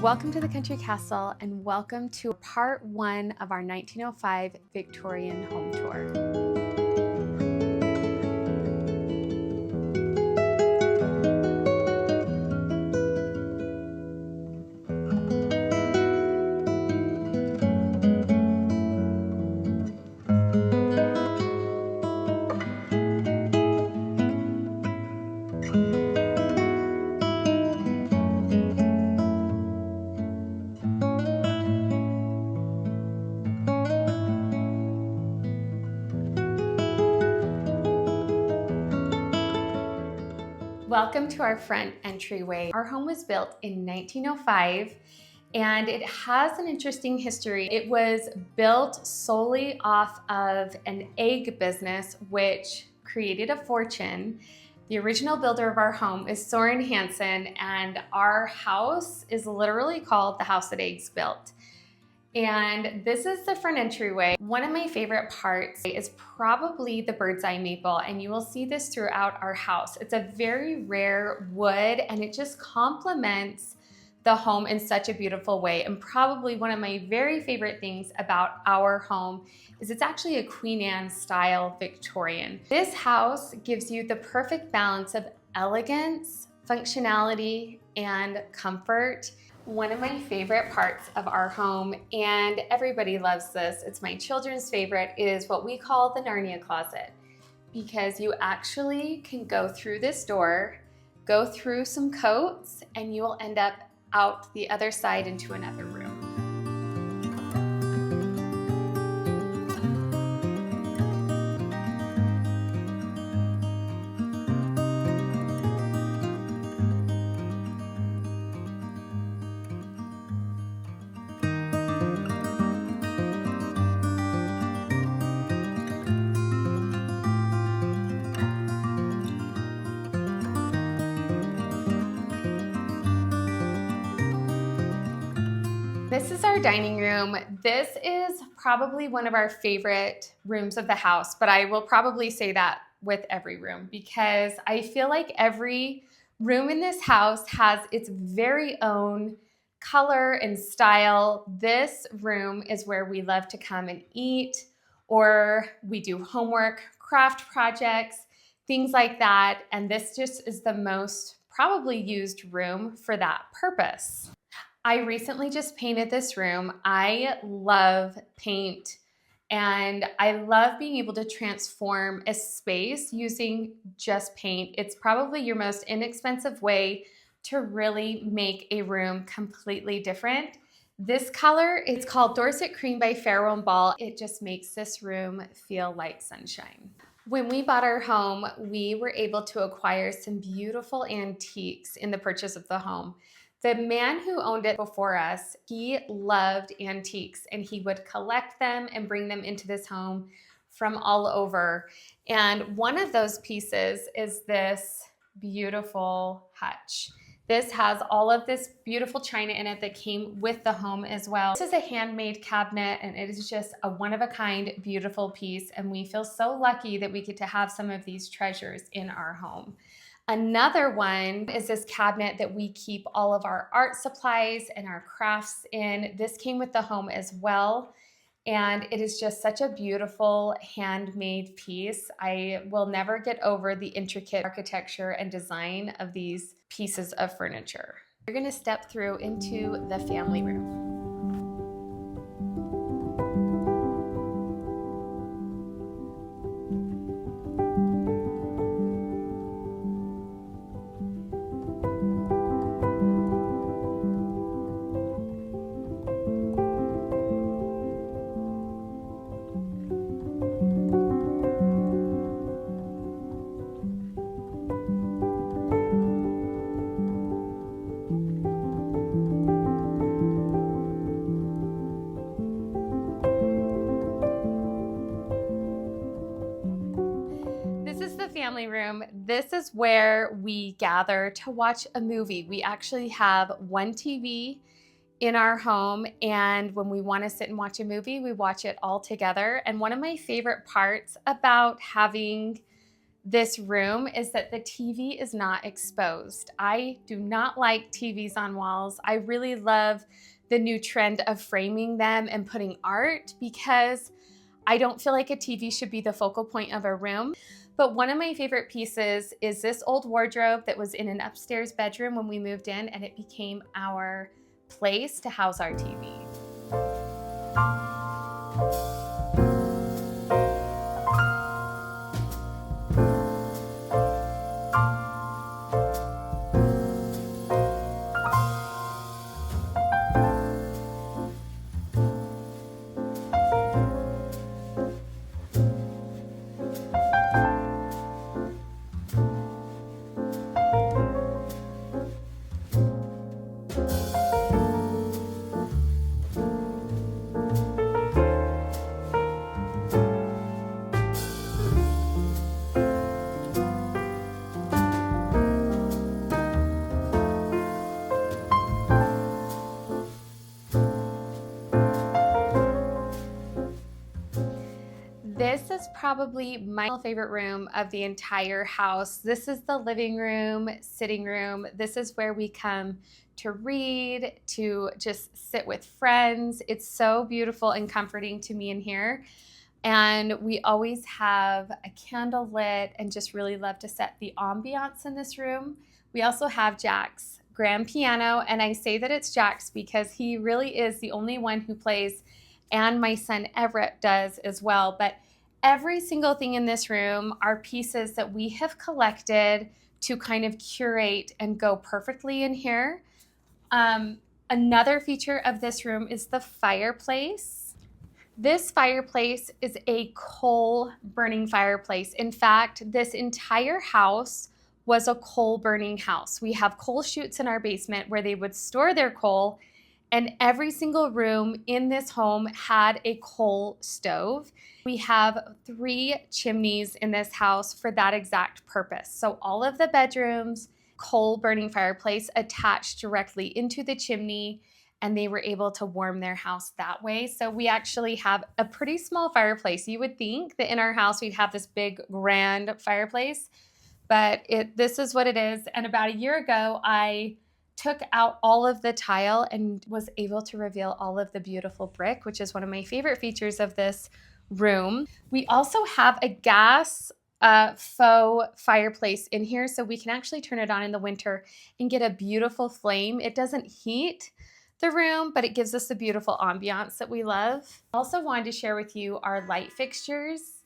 Welcome to the Country Castle and welcome to part one of our 1905 Victorian home tour. Welcome to our front entryway. Our home was built in 1905 and it has an interesting history. It was built solely off of an egg business which created a fortune. The original builder of our home is Soren Hansen, and our house is literally called the house that eggs built. And this is the front entryway. One of my favorite parts is probably the bird's eye maple, and you will see this throughout our house. It's a very rare wood and it just complements the home in such a beautiful way. And probably one of my very favorite things about our home is it's actually a Queen Anne style Victorian. This house gives you the perfect balance of elegance, functionality, and comfort. One of my favorite parts of our home, and everybody loves this, it's my children's favorite, is what we call the Narnia closet, because you actually can go through this door, go through some coats, and you will end up out the other side into another room. This is our dining room. This is probably one of our favorite rooms of the house, but I will probably say that with every room because I feel like every room in this house has its very own color and style. This room is where we love to come and eat, or we do homework, craft projects, things like that. And this just is the most probably used room for that purpose. I recently just painted this room. I love paint and I love being able to transform a space using just paint. It's probably your most inexpensive way to really make a room completely different. This color, it's called Dorset Cream by Farrow & Ball. It just makes this room feel like sunshine. When we bought our home, we were able to acquire some beautiful antiques in the purchase of the home. The man who owned it before us, he loved antiques and he would collect them and bring them into this home from all over. And one of those pieces is this beautiful hutch. This has all of this beautiful china in it that came with the home as well. This is a handmade cabinet and it is just a one-of-a-kind beautiful piece, and we feel so lucky that we get to have some of these treasures in our home. Another one is this cabinet that we keep all of our art supplies and our crafts in. This came with the home as well, and it is just such a beautiful handmade piece. I will never get over the intricate architecture and design of these pieces of furniture. We're going to step through into the family room. Family room. This is where we gather to watch a movie. We actually have one TV in our home, and when we want to sit and watch a movie, we watch it all together. And one of my favorite parts about having this room is that the TV is not exposed. I do not like TVs on walls. I really love the new trend of framing them and putting art because I don't feel like a TV should be the focal point of a room. But one of my favorite pieces is this old wardrobe that was in an upstairs bedroom when we moved in, and it became our place to house our TV. This is probably my favorite room of the entire house. This is the living room, sitting room. This is where we come to read, to just sit with friends. It's so beautiful and comforting to me in here. And we always have a candle lit and just really love to set the ambiance in this room. We also have Jack's grand piano, and I say that it's Jack's because he really is the only one who plays, and my son Everett does as well. But every single thing in this room are pieces that we have collected to kind of curate and go perfectly in here. Another feature of this room is the fireplace. This fireplace is a coal burning fireplace. In fact, this entire house was a coal burning house. We have coal chutes in our basement where they would store their coal, and every single room in this home had a coal stove. We have 3 chimneys in this house for that exact purpose. So all of the bedrooms, coal burning fireplace attached directly into the chimney, and they were able to warm their house that way. So we actually have a pretty small fireplace. You would think that in our house we'd have this big grand fireplace, but this is what it is. And about a year ago, I took out all of the tile and was able to reveal all of the beautiful brick, which is one of my favorite features of this room. We also have a gas faux fireplace in here, so we can actually turn it on in the winter and get a beautiful flame. It doesn't heat the room, but it gives us a beautiful ambiance that we love. Also wanted to share with you our light fixtures.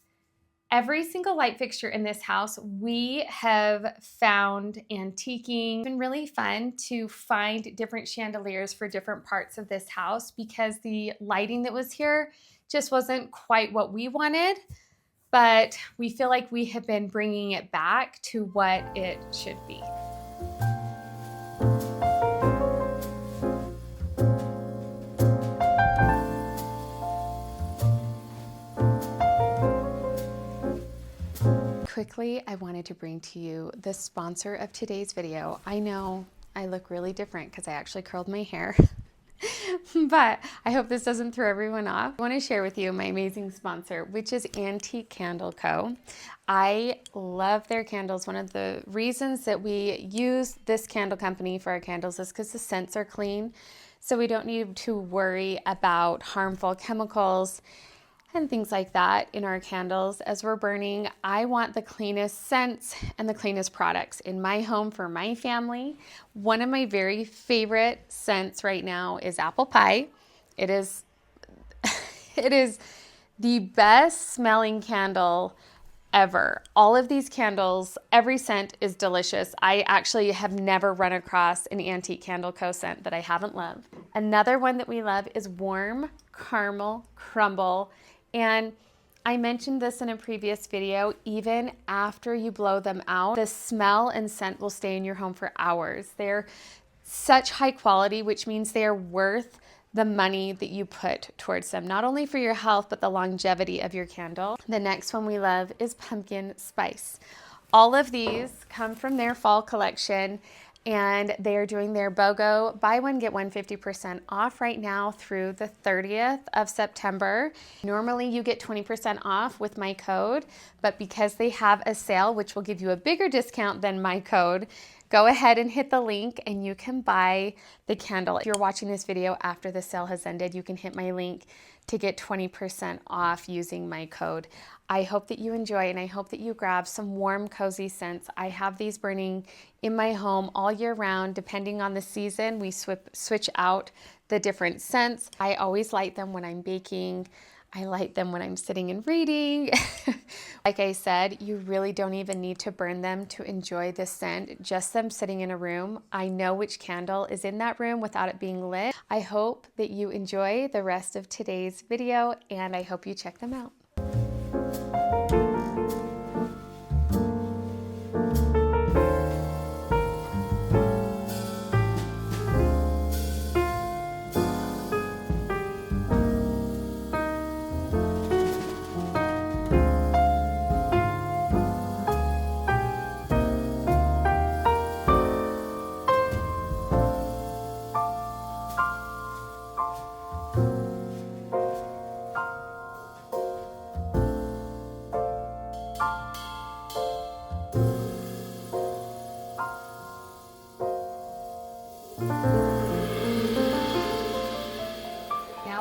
Every single light fixture in this house we have found antiquing. It's been really fun to find different chandeliers for different parts of this house because the lighting that was here just wasn't quite what we wanted, but we feel like we have been bringing it back to what it should be. Quickly, I wanted to bring to you the sponsor of today's video. I know I look really different because I actually curled my hair, but I hope this doesn't throw everyone off. I want to share with you my amazing sponsor, which is Antique Candle Co. I love their candles. One of the reasons that we use this candle company for our candles is because the scents are clean, so we don't need to worry about harmful chemicals and things like that in our candles as we're burning. I want the cleanest scents and the cleanest products in my home for my family. One of my very favorite scents right now is apple pie. It is the best smelling candle ever. All of these candles, every scent is delicious. I actually have never run across an Antique Candle Co. scent that I haven't loved. Another one that we love is warm caramel crumble. And I mentioned this in a previous video, even after you blow them out, the smell and scent will stay in your home for hours. They're such high quality, which means they are worth the money that you put towards them, not only for your health, but the longevity of your candle. The next one we love is pumpkin spice. All of these come from their fall collection, and they are doing their BOGO buy one get one 50% off right now through the 30th of September. Normally you get 20% off with my code, but because they have a sale which will give you a bigger discount than my code, go ahead and hit the link and you can buy the candle. If you're watching this video after the sale has ended, you can hit my link to get 20% off using my code. I hope that you enjoy, and I hope that you grab some warm, cozy scents. I have these burning in my home all year round. Depending on the season, we switch out the different scents. I always light them when I'm baking. I light them when I'm sitting and reading. Like I said, you really don't even need to burn them to enjoy the scent, just them sitting in a room. I know which candle is in that room without it being lit. I hope that you enjoy the rest of today's video, and I hope you check them out.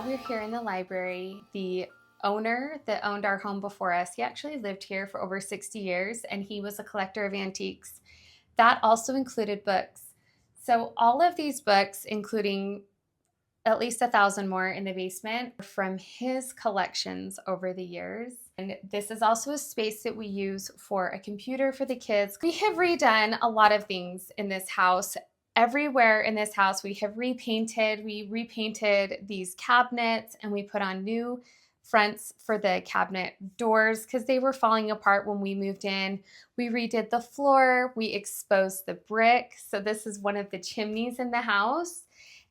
We're here in the library. The owner that owned our home before us, he actually lived here for over 60 years, and he was a collector of antiques. That also included books. So all of these books, including at least 1,000 more in the basement, are from his collections over the years. And this is also a space that we use for a computer for the kids. We have redone a lot of things in this house. Everywhere in this house we have repainted. We repainted these cabinets, and we put on new fronts for the cabinet doors because they were falling apart when we moved in. We redid the floor. We exposed the brick. So this is one of the chimneys in the house.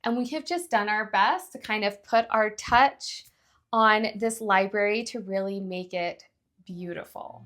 And we have just done our best to kind of put our touch on this library to really make it beautiful.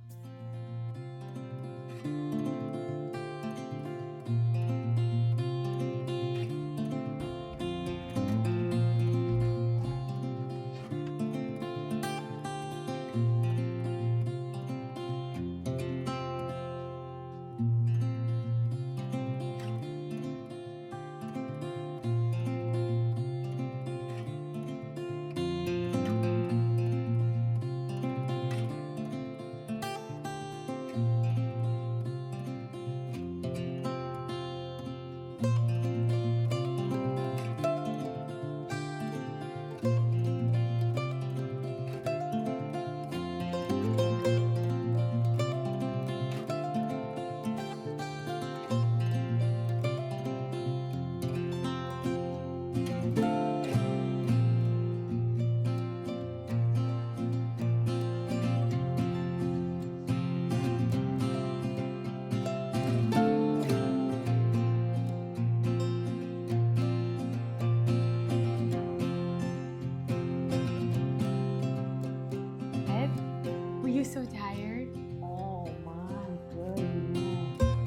So tired. Oh my goodness.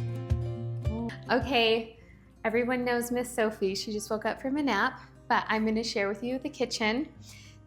Okay, everyone knows Miss Sophie. She just woke up from a nap, but I'm going to share with you the kitchen.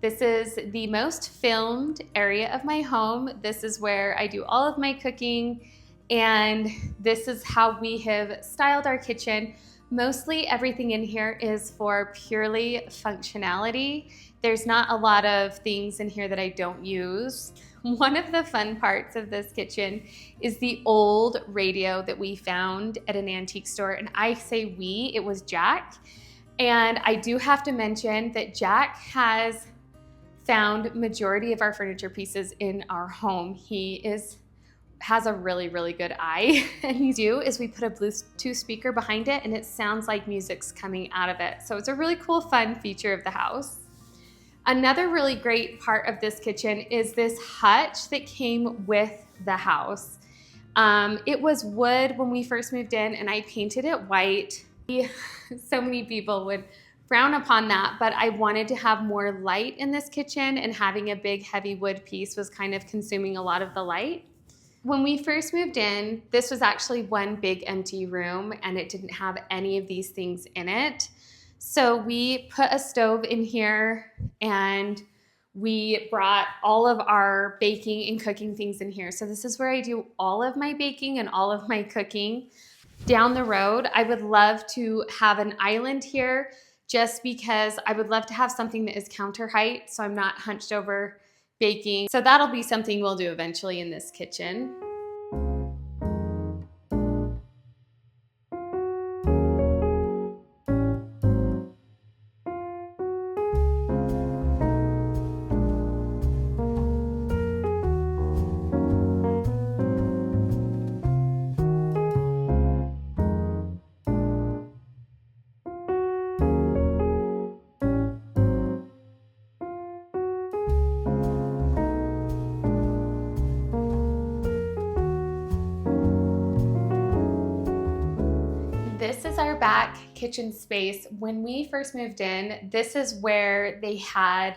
This is the most filmed area of my home. This is where I do all of my cooking, and this is how we have styled our kitchen. Mostly everything in here is for purely functionality. There's not a lot of things in here that I don't use. One of the fun parts of this kitchen is the old radio that we found at an antique store. And I say we, it was Jack. And I do have to mention that Jack has found majority of our furniture pieces in our home. He has a really, really good eye. And we put a Bluetooth speaker behind it, and it sounds like music's coming out of it. So it's a really cool, fun feature of the house. Another really great part of this kitchen is this hutch that came with the house. It was wood when we first moved in, and I painted it white. So many people would frown upon that, but I wanted to have more light in this kitchen, and having a big, heavy wood piece was kind of consuming a lot of the light. When we first moved in, this was actually one big empty room and it didn't have any of these things in it. So we put a stove in here and we brought all of our baking and cooking things in here. So this is where I do all of my baking and all of my cooking. Down the road, I would love to have an island here just because I would love to have something that is counter height so I'm not hunched over baking. So that'll be something we'll do eventually in this kitchen. This is our back kitchen space. When we first moved in, this is where they had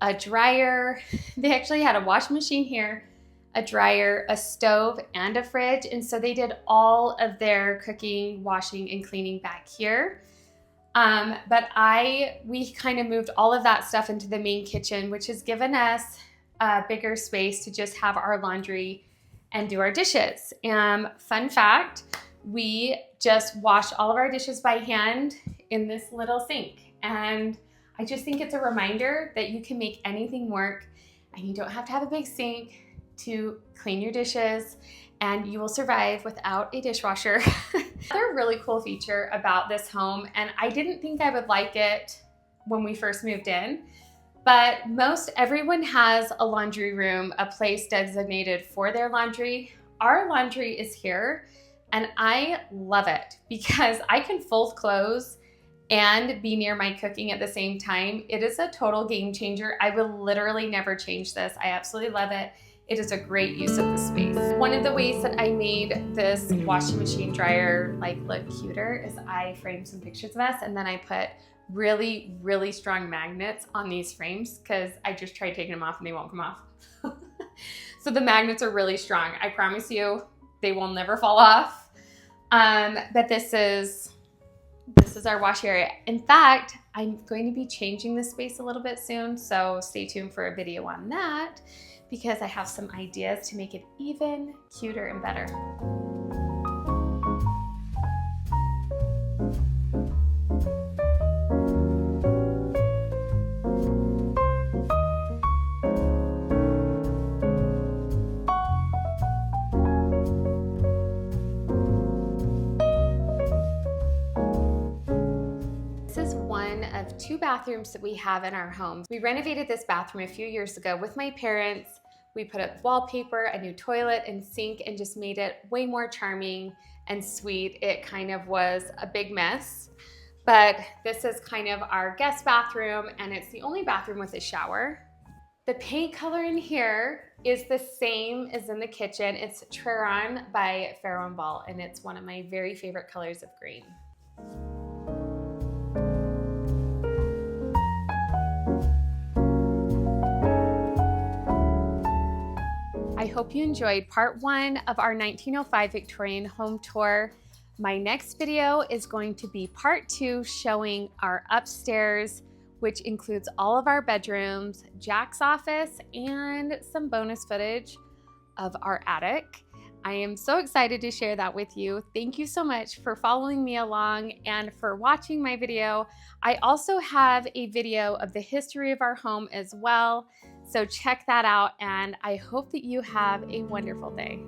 a dryer. They actually had a washing machine here, a dryer, a stove, and a fridge. And so they did all of their cooking, washing, and cleaning back here. But we kind of moved all of that stuff into the main kitchen, which has given us a bigger space to just have our laundry and do our dishes. Fun fact, we just wash all of our dishes by hand in this little sink. And I just think it's a reminder that you can make anything work and you don't have to have a big sink to clean your dishes and you will survive without a dishwasher. Another really cool feature about this home, and I didn't think I would like it when we first moved in, but most everyone has a laundry room, a place designated for their laundry. Our laundry is here. And I love it because I can fold clothes and be near my cooking at the same time. It is a total game changer. I will literally never change this. I absolutely love it. It is a great use of the space. One of the ways that I made this washing machine dryer look cuter is I framed some pictures of us and then I put really, really strong magnets on these frames because I just tried taking them off and they won't come off. So the magnets are really strong. I promise you, they will never fall off. But this is our wash area. In fact, I'm going to be changing this space a little bit soon, so stay tuned for a video on that because I have some ideas to make it even cuter and better. Of 2 bathrooms that we have in our home. We renovated this bathroom a few years ago with my parents. We put up wallpaper, a new toilet and sink, and just made it way more charming and sweet. It kind of was a big mess, but this is kind of our guest bathroom and it's the only bathroom with a shower. The paint color in here is the same as in the kitchen. It's Treron by Farrow & Ball and it's one of my very favorite colors of green. I hope you enjoyed part 1 of our 1905 Victorian home tour. My next video is going to be part 2 showing our upstairs, which includes all of our bedrooms, Jack's office, and some bonus footage of our attic. I am so excited to share that with you. Thank you so much for following me along and for watching my video. I also have a video of the history of our home as well. So check that out, and I hope that you have a wonderful day.